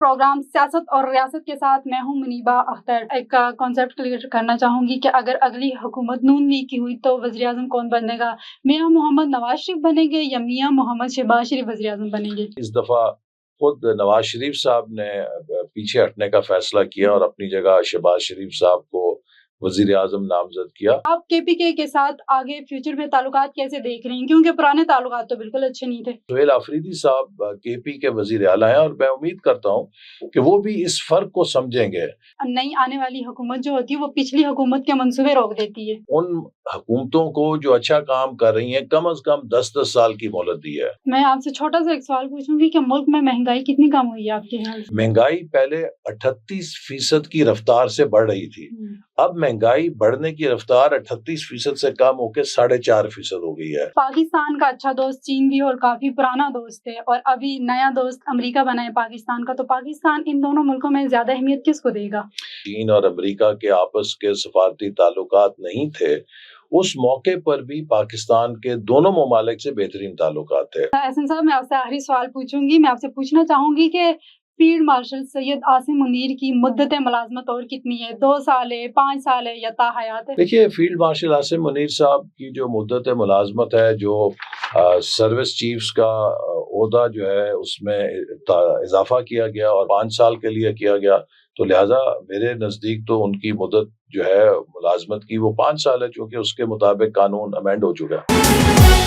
Programme सियासत और रियासत के साथ मैं हूं मुनीबा अख्तर। एक कॉन्सेप्ट क्लियर करना चाहूँगी कि अगर अगली हुकूमत नून लीग की हुई तो वज़ीर आज़म कौन बनेगा? मियाँ मोहम्मद नवाज शरीफ बनेंगे या मियाँ मोहम्मद शहबाज शरीफ वज़ीर आज़म बनेंगे? इस दफ़ा खुद नवाज शरीफ साहब ने पीछे हटने का फैसला किया और अपनी जगह शहबाज शरीफ साहब को वज़ीर आज़म नामजद किया। आप केपीके के साथ आगे फ्यूचर में ताल्लुकात कैसे देख रही हैं, क्योंकि पुराने ताल्लुकात तो बिल्कुल अच्छे नहीं थे? सुहेल आफरीदी साहब केपी के वज़ीर आला हैं और मैं उम्मीद करता हूँ कि वो भी इस फर्क को समझेंगे। नई आने वाली हुकूमत जो होती है वो पिछली हुकूमत के मंसूबे रोक देती है। उन हुकूमतों को जो अच्छा काम कर रही हैं कम से कम 10-10 साल की मोहलत दी है। मैं आपसे छोटा सा एक सवाल पूछूंगी कि मुल्क में महंगाई कितनी कम हुई है आपके ख्याल से? महंगाई पहले 38% की रफ्तार से बढ़ रही थी, अब महंगाई बढ़ने की रफ्तार 38% से कम होकर 4.5% हो गई है। पाकिस्तान का अच्छा दोस्त चीन भी और काफी पुराना दोस्त है, और अभी नया दोस्त अमेरिका बना है पाकिस्तान का, तो पाकिस्तान इन दोनों मुल्कों में ज्यादा अहमियत किसको देगा? चीन और अमेरिका के आपस के सफारती ताल्लुकात नहीं थे, उस मौके पर भी पाकिस्तान के दोनों ममालिक से बेहतरीन ताल्लुकात थे। एहसन साहब, मैं आपसे आखिरी सवाल पूछूंगी। मैं आपसे पूछना चाहूंगी कि फील्ड मार्शल सैयद आसिम मुनीर की मुद्दत मुलाजमत और कितनी है? 2 साल है, 5 साल है या ताहयात है? देखिए, फील्ड मार्शल आसिम मुनीर साहब की जो मुद्दत मुलाजमत है, जो सर्विस चीफ्स का ओहदा जो है उसमें इजाफा किया गया और 5 साल के लिए किया गया, तो लिहाजा मेरे नज़दीक तो उनकी मुद्दत जो है मुलाजमत की वो 5 साल है, चूँकि उसके मुताबिक कानून अमेंड हो चुका है।